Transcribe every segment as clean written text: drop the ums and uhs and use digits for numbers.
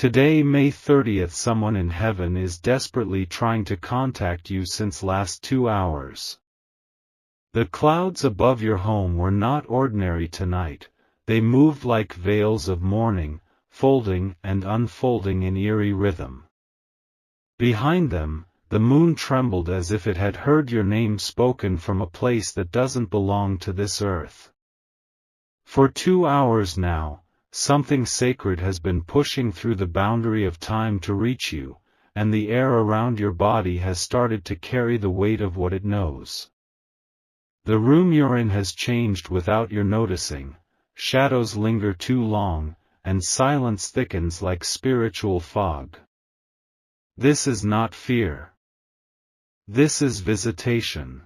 Today, May 30th, someone in heaven is desperately trying to contact you since last 2 hours. The clouds above your home were not ordinary tonight, they moved like veils of mourning, folding and unfolding in eerie rhythm. Behind them, the moon trembled as if it had heard your name spoken from a place that doesn't belong to this earth. For 2 hours now, something sacred has been pushing through the boundary of time to reach you, and the air around your body has started to carry the weight of what it knows. The room you're in has changed without your noticing, shadows linger too long, and silence thickens like spiritual fog. This is not fear. This is visitation.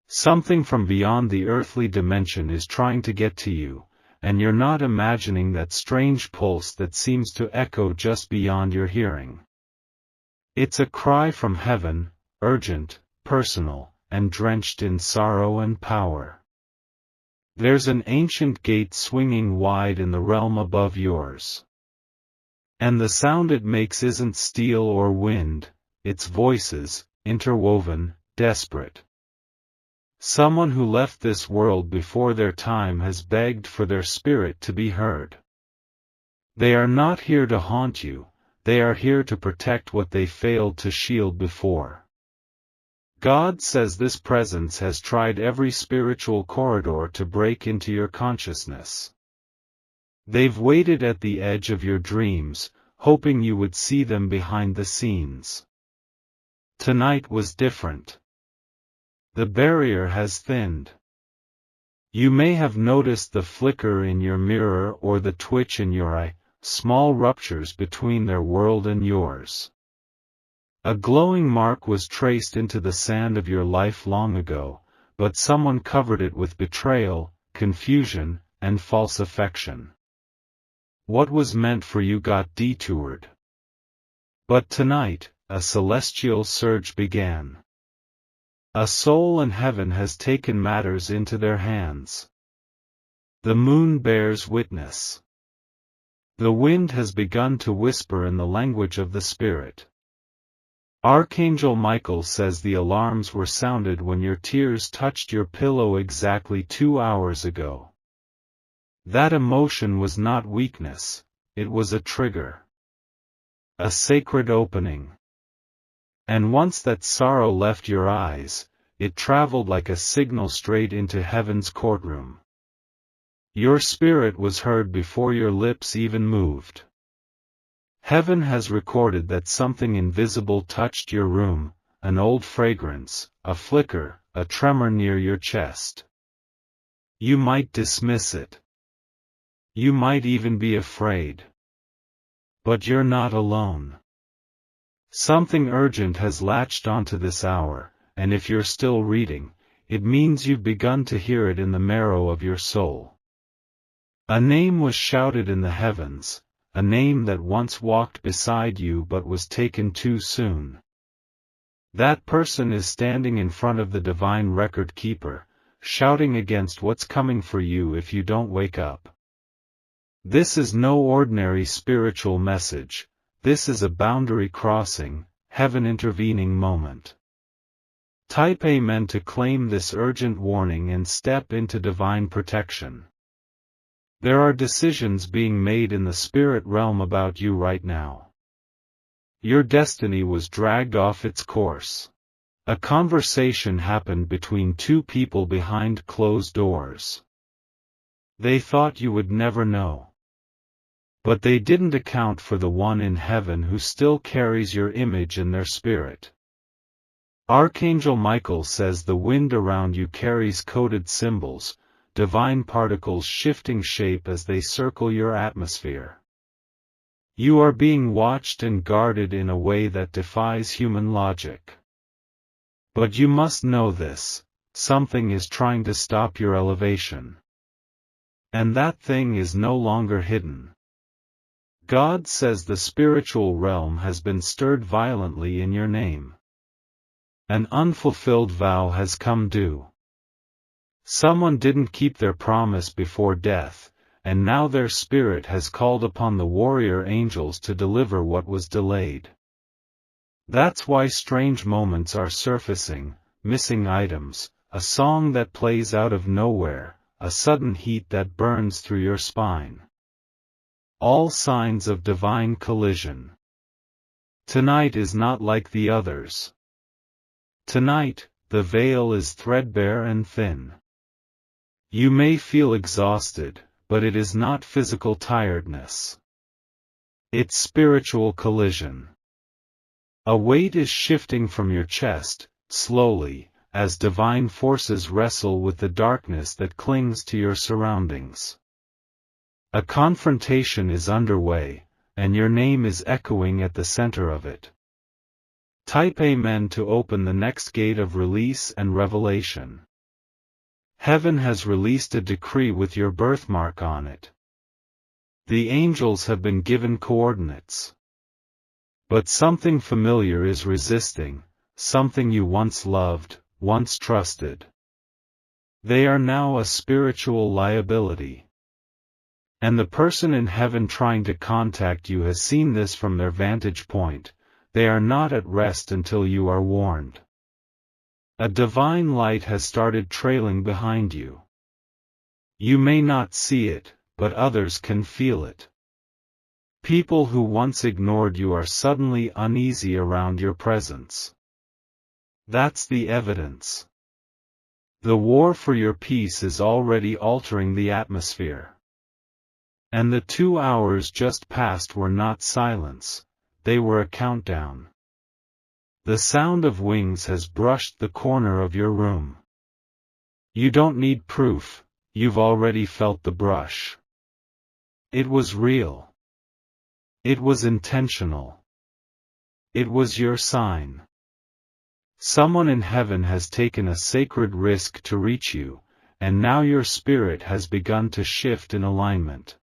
Something from beyond the earthly dimension is trying to get to you, and you're not imagining that strange pulse that seems to echo just beyond your hearing. It's a cry from heaven, urgent, personal, and drenched in sorrow and power. There's an ancient gate swinging wide in the realm above yours. And the sound it makes isn't steel or wind, it's voices, interwoven, desperate. Someone who left this world before their time has begged for their spirit to be heard. They are not here to haunt you, they are here to protect what they failed to shield before. God says this presence has tried every spiritual corridor to break into your consciousness. They've waited at the edge of your dreams, hoping you would see them behind the scenes. Tonight was different. The barrier has thinned. You may have noticed the flicker in your mirror or the twitch in your eye, small ruptures between their world and yours. A glowing mark was traced into the sand of your life long ago, but someone covered it with betrayal, confusion, and false affection. What was meant for you got detoured. But tonight, a celestial surge began. A soul in heaven has taken matters into their hands. The moon bears witness. The wind has begun to whisper in the language of the Spirit. Archangel Michael says the alarms were sounded when your tears touched your pillow exactly 2 hours ago. That emotion was not weakness, it was a trigger. A sacred opening. And once that sorrow left your eyes, it traveled like a signal straight into heaven's courtroom. Your spirit was heard before your lips even moved. Heaven has recorded that something invisible touched your room, an old fragrance, a flicker, a tremor near your chest. You might dismiss it. You might even be afraid. But you're not alone. Something urgent has latched onto this hour, and if you're still reading, it means you've begun to hear it in the marrow of your soul. A name was shouted in the heavens, a name that once walked beside you but was taken too soon. That person is standing in front of the divine record keeper, shouting against what's coming for you if you don't wake up. This is no ordinary spiritual message, this is a boundary crossing, heaven intervening moment. Type Amen to claim this urgent warning and step into divine protection. There are decisions being made in the spirit realm about you right now. Your destiny was dragged off its course. A conversation happened between two people behind closed doors. They thought you would never know. But they didn't account for the one in heaven who still carries your image in their spirit. Archangel Michael says the wind around you carries coded symbols, divine particles shifting shape as they circle your atmosphere. You are being watched and guarded in a way that defies human logic. But you must know this, something is trying to stop your elevation. And that thing is no longer hidden. God says the spiritual realm has been stirred violently in your name. An unfulfilled vow has come due. Someone didn't keep their promise before death, and now their spirit has called upon the warrior angels to deliver what was delayed. That's why strange moments are surfacing, missing items, a song that plays out of nowhere, a sudden heat that burns through your spine. All signs of divine collision. Tonight is not like the others. Tonight, the veil is threadbare and thin. You may feel exhausted, but it is not physical tiredness. It's spiritual collision. A weight is shifting from your chest, slowly, as divine forces wrestle with the darkness that clings to your surroundings. A confrontation is underway, and your name is echoing at the center of it. Type Amen to open the next gate of release and revelation. Heaven has released a decree with your birthmark on it. The angels have been given coordinates. But something familiar is resisting, something you once loved, once trusted. They are now a spiritual liability. And the person in heaven trying to contact you has seen this from their vantage point. They are not at rest until you are warned. A divine light has started trailing behind you. You may not see it, but others can feel it. People who once ignored you are suddenly uneasy around your presence. That's the evidence. The war for your peace is already altering the atmosphere. And the 2 hours just past were not silence, they were a countdown. The sound of wings has brushed the corner of your room. You don't need proof, you've already felt the brush. It was real. It was intentional. It was your sign. Someone in heaven has taken a sacred risk to reach you, and now your spirit has begun to shift in alignment.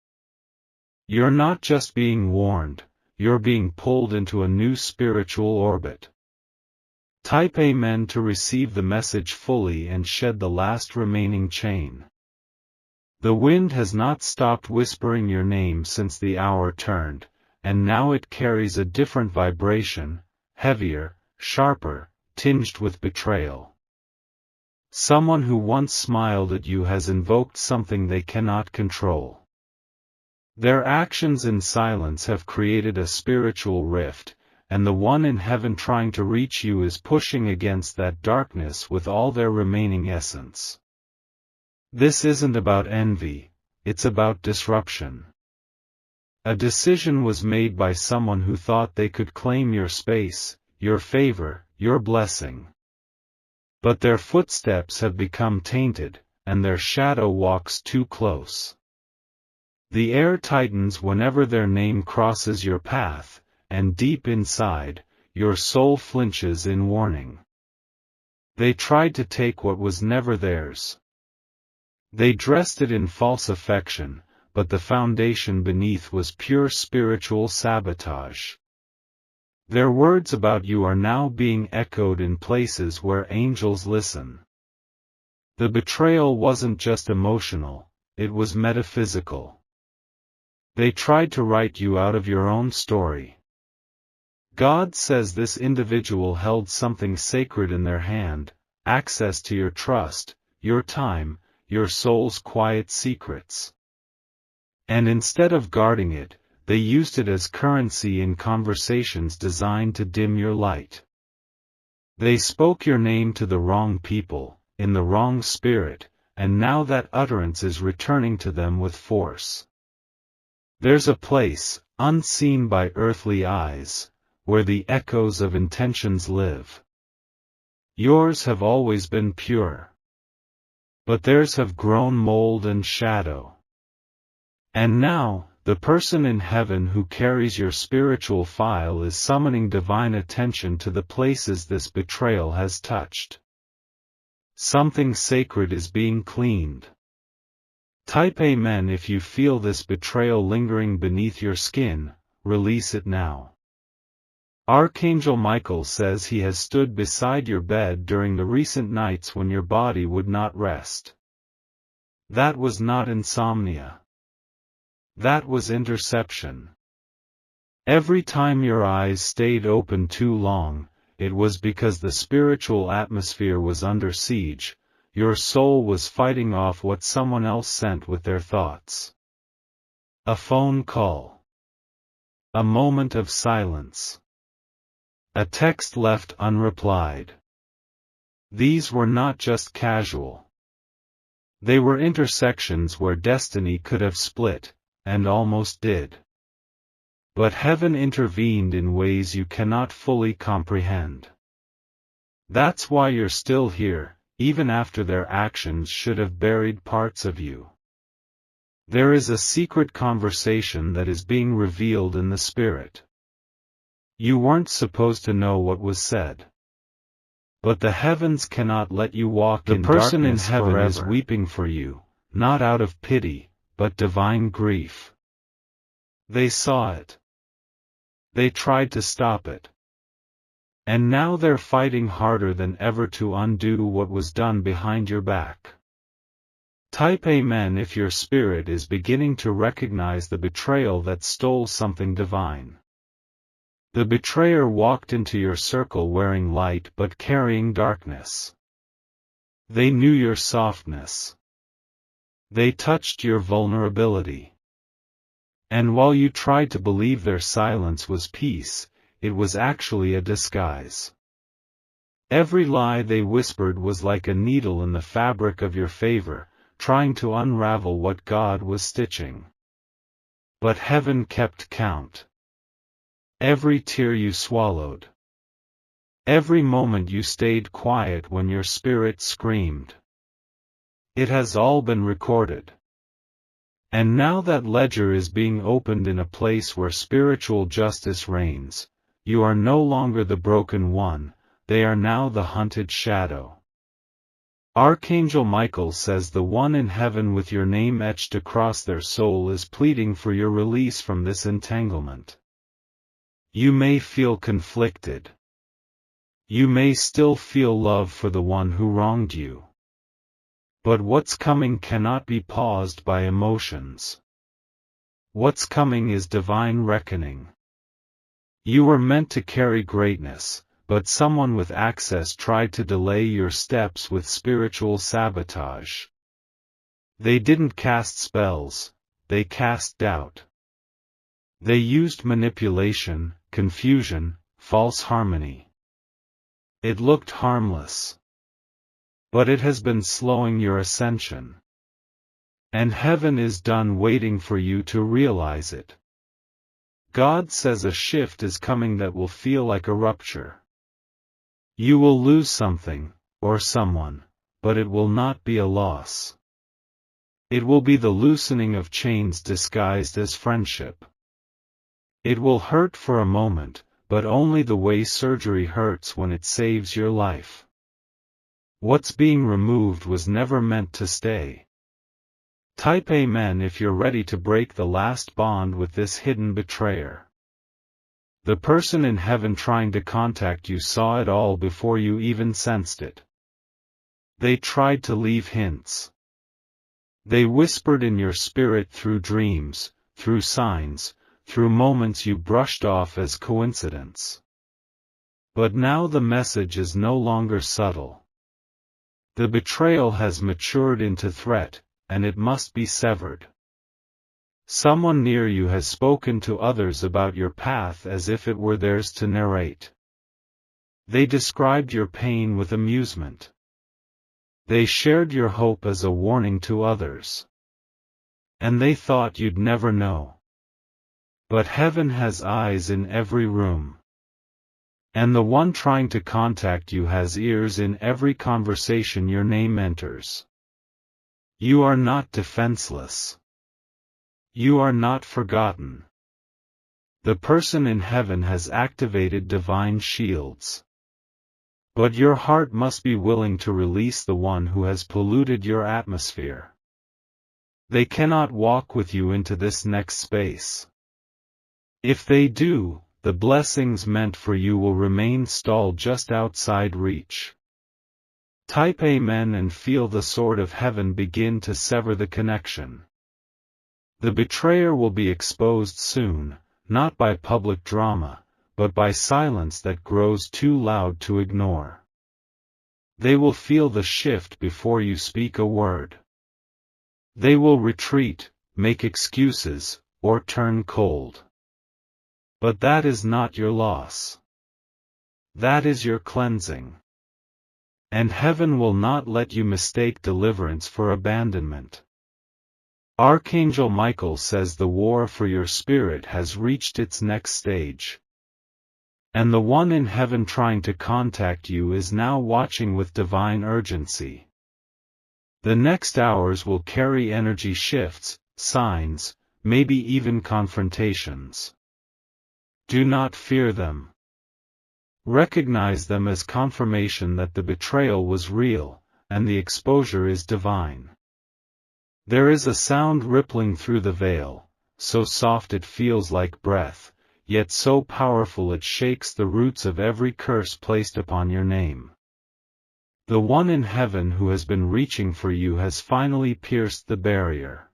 You're not just being warned, you're being pulled into a new spiritual orbit. Type Amen to receive the message fully and shed the last remaining chain. The wind has not stopped whispering your name since the hour turned, and now it carries a different vibration, heavier, sharper, tinged with betrayal. Someone who once smiled at you has invoked something they cannot control. Their actions in silence have created a spiritual rift, and the one in heaven trying to reach you is pushing against that darkness with all their remaining essence. This isn't about envy, it's about disruption. A decision was made by someone who thought they could claim your space, your favor, your blessing. But their footsteps have become tainted, and their shadow walks too close. The air tightens whenever their name crosses your path, and deep inside, your soul flinches in warning. They tried to take what was never theirs. They dressed it in false affection, but the foundation beneath was pure spiritual sabotage. Their words about you are now being echoed in places where angels listen. The betrayal wasn't just emotional, it was metaphysical. They tried to write you out of your own story. God says this individual held something sacred in their hand, access to your trust, your time, your soul's quiet secrets. And instead of guarding it, they used it as currency in conversations designed to dim your light. They spoke your name to the wrong people, in the wrong spirit, and now that utterance is returning to them with force. There's a place, unseen by earthly eyes, where the echoes of intentions live. Yours have always been pure. But theirs have grown mold and shadow. And now, the person in heaven who carries your spiritual file is summoning divine attention to the places this betrayal has touched. Something sacred is being cleaned. Type Amen if you feel this betrayal lingering beneath your skin, release it now. Archangel Michael says he has stood beside your bed during the recent nights when your body would not rest. That was not insomnia. That was interception. Every time your eyes stayed open too long, it was because the spiritual atmosphere was under siege. Your soul was fighting off what someone else sent with their thoughts. A phone call. A moment of silence. A text left unreplied. These were not just casual. They were intersections where destiny could have split, and almost did. But heaven intervened in ways you cannot fully comprehend. That's why you're still here, even after their actions should have buried parts of you. There is a secret conversation that is being revealed in the Spirit. You weren't supposed to know what was said. But the heavens cannot let you walk in darkness forever. The person in heaven is weeping for you, not out of pity, but divine grief. They saw it. They tried to stop it. And now they're fighting harder than ever to undo what was done behind your back. Type Amen if your spirit is beginning to recognize the betrayal that stole something divine. The betrayer walked into your circle wearing light but carrying darkness. They knew your softness. They touched your vulnerability. And while you tried to believe their silence was peace, it was actually a disguise. Every lie they whispered was like a needle in the fabric of your favor, trying to unravel what God was stitching. But heaven kept count. Every tear you swallowed. Every moment you stayed quiet when your spirit screamed. It has all been recorded. And now that ledger is being opened in a place where spiritual justice reigns, you are no longer the broken one, they are now the hunted shadow. Archangel Michael says the one in heaven with your name etched across their soul is pleading for your release from this entanglement. You may feel conflicted. You may still feel love for the one who wronged you. But what's coming cannot be paused by emotions. What's coming is divine reckoning. You were meant to carry greatness, but someone with access tried to delay your steps with spiritual sabotage. They didn't cast spells, they cast doubt. They used manipulation, confusion, false harmony. It looked harmless. But it has been slowing your ascension. And heaven is done waiting for you to realize it. God says a shift is coming that will feel like a rupture. You will lose something, or someone, but it will not be a loss. It will be the loosening of chains disguised as friendship. It will hurt for a moment, but only the way surgery hurts when it saves your life. What's being removed was never meant to stay. Type Amen if you're ready to break the last bond with this hidden betrayer. The person in heaven trying to contact you saw it all before you even sensed it. They tried to leave hints. They whispered in your spirit through dreams, through signs, through moments you brushed off as coincidence. But now the message is no longer subtle. The betrayal has matured into threat, and it must be severed. Someone near you has spoken to others about your path as if it were theirs to narrate. They described your pain with amusement. They shared your hope as a warning to others. And they thought you'd never know. But heaven has eyes in every room. And the one trying to contact you has ears in every conversation your name enters. You are not defenseless. You are not forgotten. The person in heaven has activated divine shields. But your heart must be willing to release the one who has polluted your atmosphere. They cannot walk with you into this next space. If they do, the blessings meant for you will remain stalled just outside reach. Type Amen and feel the sword of heaven begin to sever the connection. The betrayer will be exposed soon, not by public drama, but by silence that grows too loud to ignore. They will feel the shift before you speak a word. They will retreat, make excuses, or turn cold. But that is not your loss. That is your cleansing. And heaven will not let you mistake deliverance for abandonment. Archangel Michael says the war for your spirit has reached its next stage. And the one in heaven trying to contact you is now watching with divine urgency. The next hours will carry energy shifts, signs, maybe even confrontations. Do not fear them. Recognize them as confirmation that the betrayal was real, and the exposure is divine. There is a sound rippling through the veil, so soft it feels like breath, yet so powerful it shakes the roots of every curse placed upon your name. The one in heaven who has been reaching for you has finally pierced the barrier.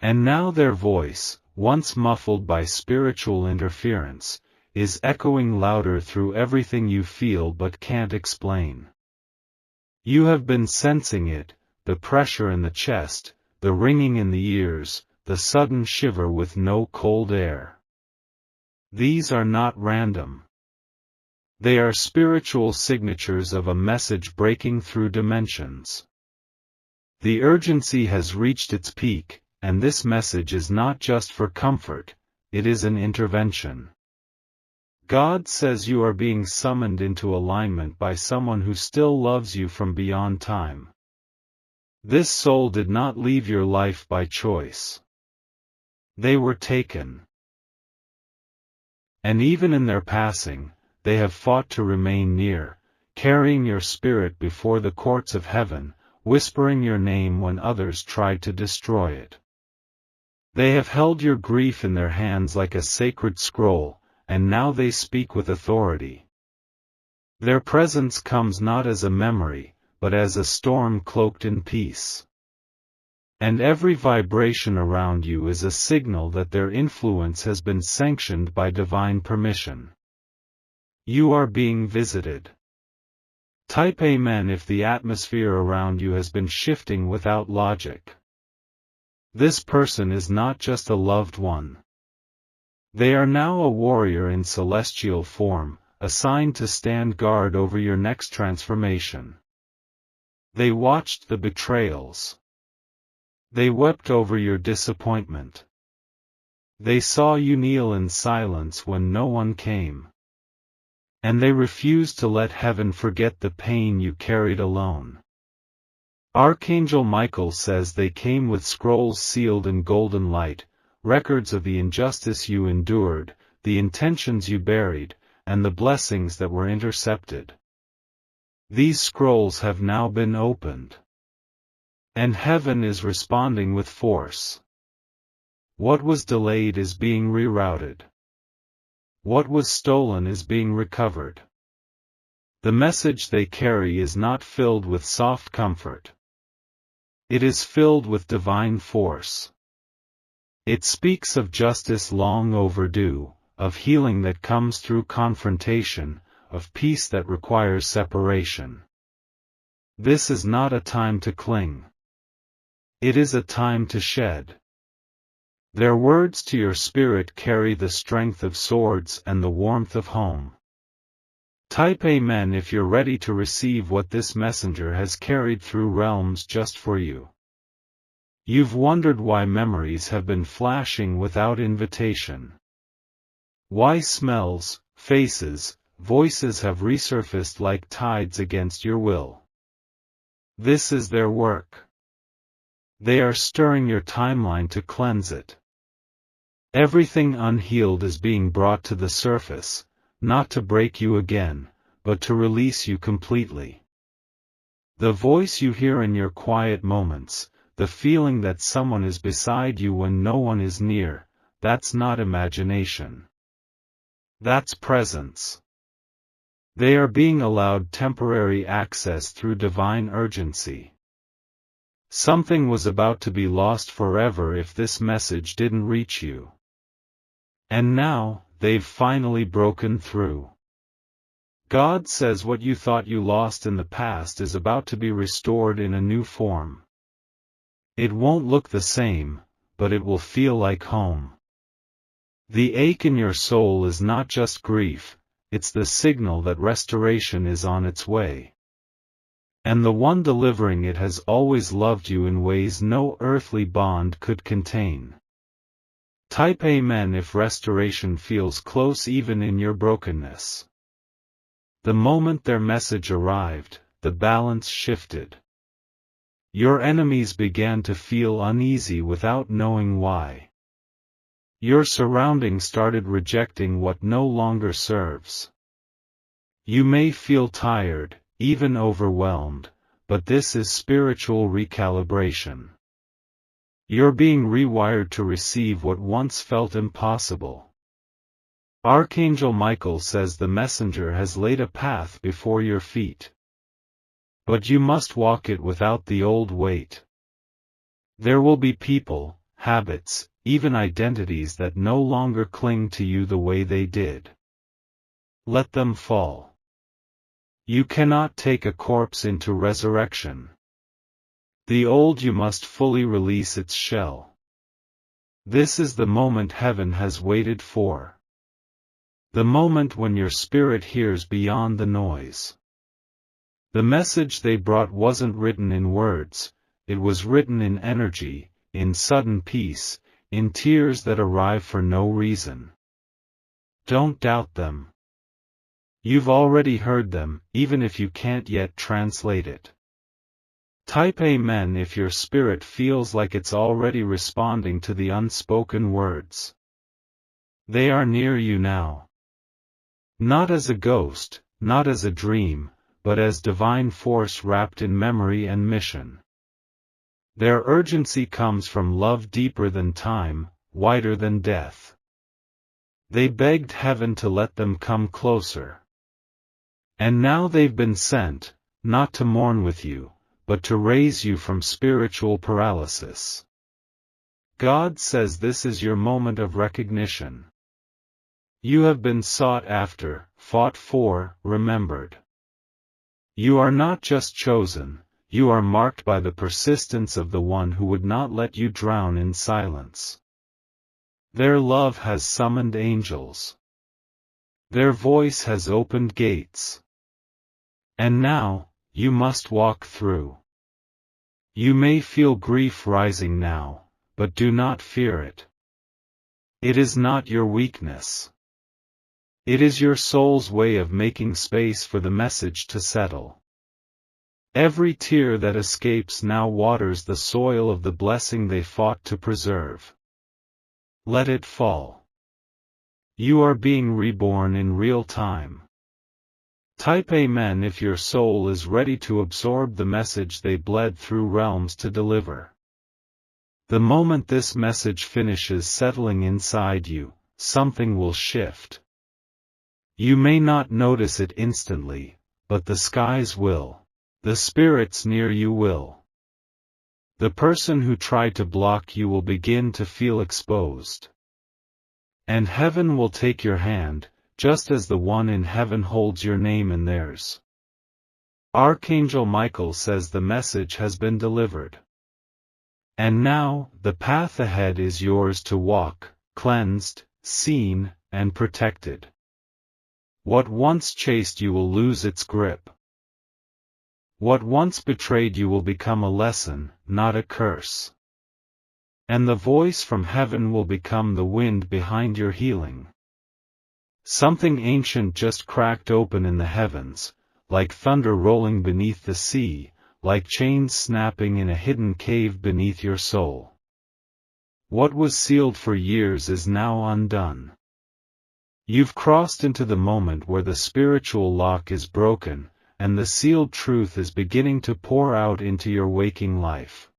And now their voice, once muffled by spiritual interference, is echoing louder through everything you feel but can't explain. You have been sensing it, the pressure in the chest, the ringing in the ears, the sudden shiver with no cold air. These are not random. They are spiritual signatures of a message breaking through dimensions. The urgency has reached its peak, and this message is not just for comfort, it is an intervention. God says you are being summoned into alignment by someone who still loves you from beyond time. This soul did not leave your life by choice. They were taken. And even in their passing, they have fought to remain near, carrying your spirit before the courts of heaven, whispering your name when others tried to destroy it. They have held your grief in their hands like a sacred scroll, and now they speak with authority. Their presence comes not as a memory, but as a storm cloaked in peace. And every vibration around you is a signal that their influence has been sanctioned by divine permission. You are being visited. Type Amen if the atmosphere around you has been shifting without logic. This person is not just a loved one. They are now a warrior in celestial form, assigned to stand guard over your next transformation. They watched the betrayals. They wept over your disappointment. They saw you kneel in silence when no one came. And they refused to let heaven forget the pain you carried alone. Archangel Michael says they came with scrolls sealed in golden light, records of the injustice you endured, the intentions you buried, and the blessings that were intercepted. These scrolls have now been opened. And heaven is responding with force. What was delayed is being rerouted. What was stolen is being recovered. The message they carry is not filled with soft comfort. It is filled with divine force. It speaks of justice long overdue, of healing that comes through confrontation, of peace that requires separation. This is not a time to cling. It is a time to shed. Their words to your spirit carry the strength of swords and the warmth of home. Type Amen if you're ready to receive what this messenger has carried through realms just for you. You've wondered why memories have been flashing without invitation. Why smells, faces, voices have resurfaced like tides against your will. This is their work. They are stirring your timeline to cleanse it. Everything unhealed is being brought to the surface, not to break you again, but to release you completely. The voice you hear in your quiet moments, the feeling that someone is beside you when no one is near, that's not imagination. That's presence. They are being allowed temporary access through divine urgency. Something was about to be lost forever if this message didn't reach you. And now, they've finally broken through. God says what you thought you lost in the past is about to be restored in a new form. It won't look the same, but it will feel like home. The ache in your soul is not just grief, it's the signal that restoration is on its way. And the one delivering it has always loved you in ways no earthly bond could contain. Type Amen if restoration feels close even in your brokenness. The moment their message arrived, the balance shifted. Your enemies began to feel uneasy without knowing why. Your surroundings started rejecting what no longer serves. You may feel tired, even overwhelmed, but this is spiritual recalibration. You're being rewired to receive what once felt impossible. Archangel Michael says the messenger has laid a path before your feet. But you must walk it without the old weight. There will be people, habits, even identities that no longer cling to you the way they did. Let them fall. You cannot take a corpse into resurrection. The old you must fully release its shell. This is the moment heaven has waited for. The moment when your spirit hears beyond the noise. The message they brought wasn't written in words, it was written in energy, in sudden peace, in tears that arrive for no reason. Don't doubt them. You've already heard them, even if you can't yet translate it. Type Amen if your spirit feels like it's already responding to the unspoken words. They are near you now. Not as a ghost, not as a dream, but as divine force wrapped in memory and mission. Their urgency comes from love deeper than time, wider than death. They begged heaven to let them come closer. And now they've been sent, not to mourn with you, but to raise you from spiritual paralysis. God says this is your moment of recognition. You have been sought after, fought for, remembered. You are not just chosen, you are marked by the persistence of the one who would not let you drown in silence. Their love has summoned angels. Their voice has opened gates. And now, you must walk through. You may feel grief rising now, but do not fear it. It is not your weakness. It is your soul's way of making space for the message to settle. Every tear that escapes now waters the soil of the blessing they fought to preserve. Let it fall. You are being reborn in real time. Type Amen if your soul is ready to absorb the message they bled through realms to deliver. The moment this message finishes settling inside you, something will shift. You may not notice it instantly, but the skies will. The spirits near you will. The person who tried to block you will begin to feel exposed. And heaven will take your hand, just as the one in heaven holds your name in theirs. Archangel Michael says the message has been delivered. And now, the path ahead is yours to walk, cleansed, seen, and protected. What once chased you will lose its grip. What once betrayed you will become a lesson, not a curse. And the voice from heaven will become the wind behind your healing. Something ancient just cracked open in the heavens, like thunder rolling beneath the sea, like chains snapping in a hidden cave beneath your soul. What was sealed for years is now undone. You've crossed into the moment where the spiritual lock is broken, and the sealed truth is beginning to pour out into your waking life.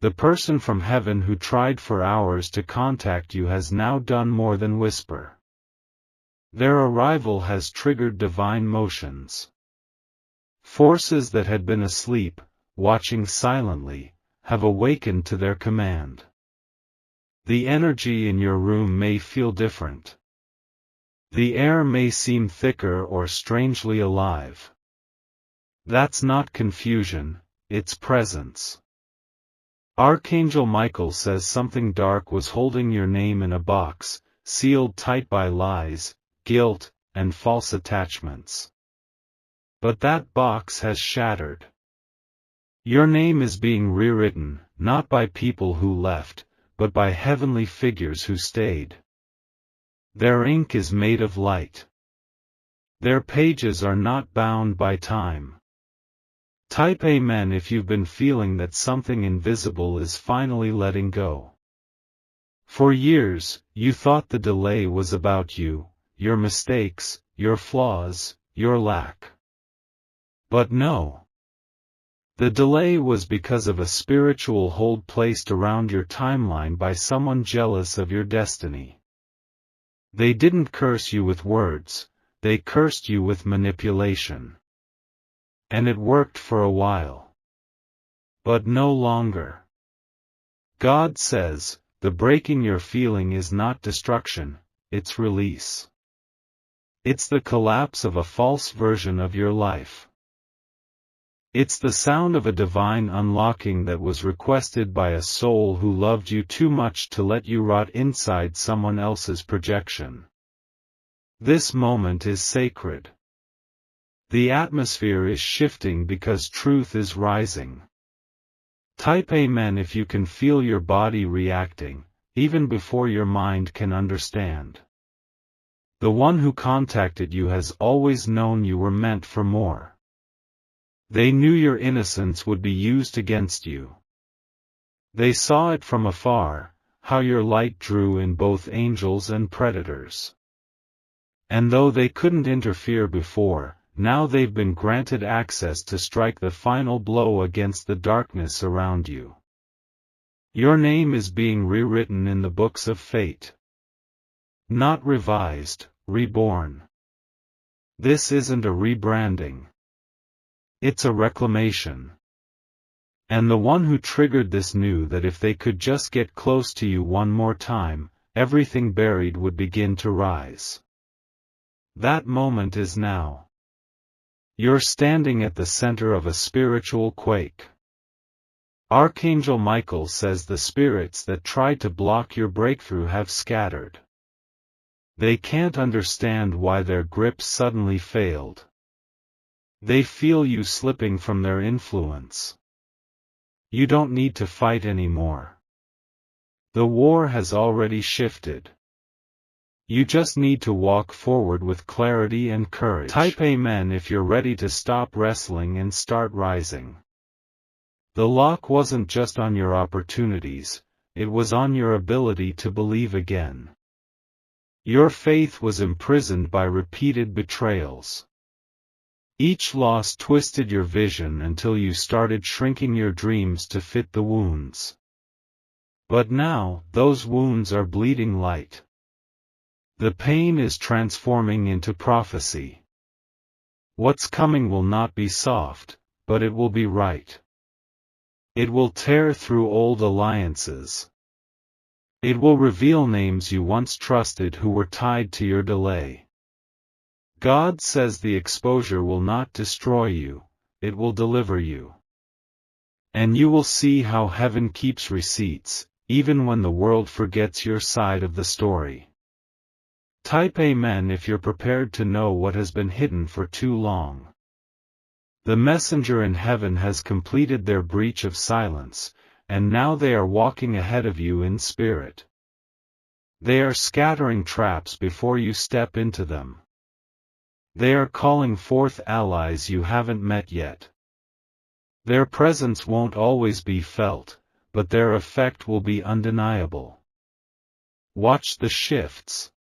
The person from heaven who tried for hours to contact you has now done more than whisper. Their arrival has triggered divine motions. Forces that had been asleep, watching silently, have awakened to their command. The energy in your room may feel different. The air may seem thicker or strangely alive. That's not confusion, it's presence. Archangel Michael says something dark was holding your name in a box, sealed tight by lies, guilt, and false attachments. But that box has shattered. Your name is being rewritten, not by people who left, but by heavenly figures who stayed. Their ink is made of light. Their pages are not bound by time. Type Amen if you've been feeling that something invisible is finally letting go. For years, you thought the delay was about you, your mistakes, your flaws, your lack. But no. The delay was because of a spiritual hold placed around your timeline by someone jealous of your destiny. They didn't curse you with words, they cursed you with manipulation. And it worked for a while. But no longer. God says, the breaking you're feeling is not destruction, it's release. It's the collapse of a false version of your life. It's the sound of a divine unlocking that was requested by a soul who loved you too much to let you rot inside someone else's projection. This moment is sacred. The atmosphere is shifting because truth is rising. Type Amen if you can feel your body reacting, even before your mind can understand. The one who contacted you has always known you were meant for more. They knew your innocence would be used against you. They saw it from afar, how your light drew in both angels and predators. And though they couldn't interfere before, now they've been granted access to strike the final blow against the darkness around you. Your name is being rewritten in the books of fate. Not revised, reborn. This isn't a rebranding. It's a reclamation. And the one who triggered this knew that if they could just get close to you one more time, everything buried would begin to rise. That moment is now. You're standing at the center of a spiritual quake. Archangel Michael says the spirits that tried to block your breakthrough have scattered. They can't understand why their grip suddenly failed. They feel you slipping from their influence. You don't need to fight anymore. The war has already shifted. You just need to walk forward with clarity and courage. Type Amen if you're ready to stop wrestling and start rising. The lock wasn't just on your opportunities, it was on your ability to believe again. Your faith was imprisoned by repeated betrayals. Each loss twisted your vision until you started shrinking your dreams to fit the wounds. But now, those wounds are bleeding light. The pain is transforming into prophecy. What's coming will not be soft, but it will be right. It will tear through old alliances. It will reveal names you once trusted who were tied to your delay. God says the exposure will not destroy you, it will deliver you. And you will see how heaven keeps receipts, even when the world forgets your side of the story. Type Amen if you're prepared to know what has been hidden for too long. The messenger in heaven has completed their breach of silence, and now they are walking ahead of you in spirit. They are scattering traps before you step into them. They are calling forth allies you haven't met yet. Their presence won't always be felt, but their effect will be undeniable. Watch the shifts.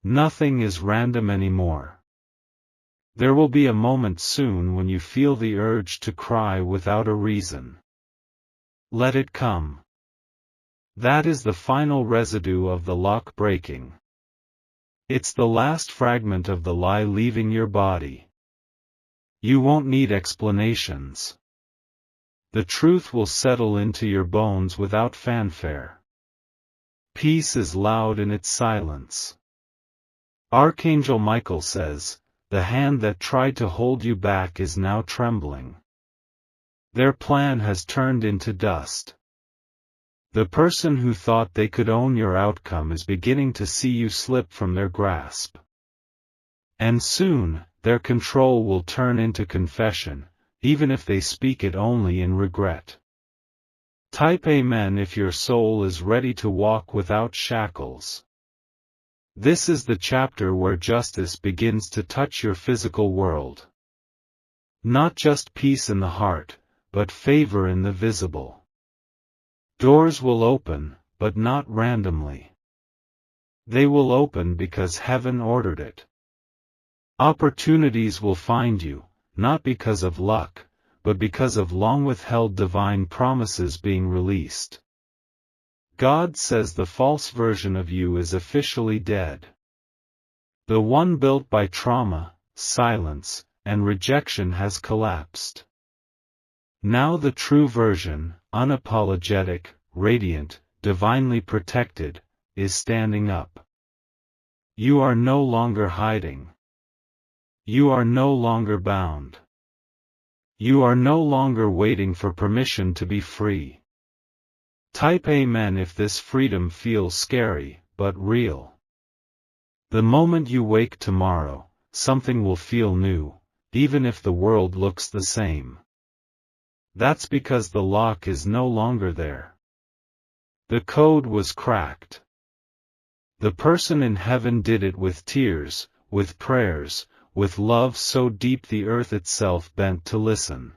Nothing is random anymore. There will be a moment soon when you feel the urge to cry without a reason. Let it come. That is the final residue of the lock breaking. It's the last fragment of the lie leaving your body. You won't need explanations. The truth will settle into your bones without fanfare. Peace is loud in its silence. Archangel Michael says, "The hand that tried to hold you back is now trembling. Their plan has turned into dust. The person who thought they could own your outcome is beginning to see you slip from their grasp. And soon, their control will turn into confession, even if they speak it only in regret." Type Amen if your soul is ready to walk without shackles. This is the chapter where justice begins to touch your physical world. Not just peace in the heart, but favor in the visible. Doors will open, but not randomly. They will open because heaven ordered it. Opportunities will find you, not because of luck, but because of long-withheld divine promises being released. God says the false version of you is officially dead. The one built by trauma, silence, and rejection has collapsed. Now the true version, unapologetic, radiant, divinely protected, is standing up. You are no longer hiding. You are no longer bound. You are no longer waiting for permission to be free. Type Amen if this freedom feels scary, but real. The moment you wake tomorrow, something will feel new, even if the world looks the same. That's because the lock is no longer there. The code was cracked. The person in heaven did it with tears, with prayers, with love so deep the earth itself bent to listen.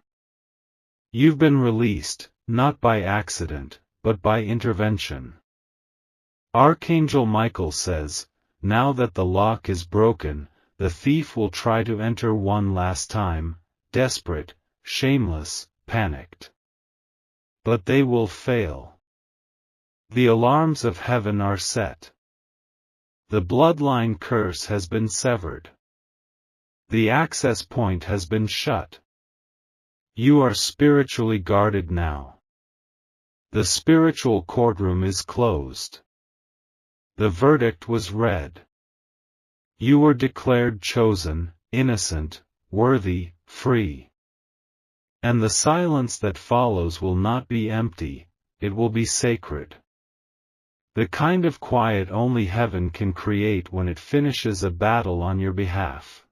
You've been released, not by accident, but by intervention. Archangel Michael says, now that the lock is broken, the thief will try to enter one last time, desperate, shameless, panicked. But they will fail. The alarms of heaven are set. The bloodline curse has been severed. The access point has been shut. You are spiritually guarded now. The spiritual courtroom is closed. The verdict was read. You were declared chosen, innocent, worthy, free. And the silence that follows will not be empty, it will be sacred. The kind of quiet only heaven can create when it finishes a battle on your behalf.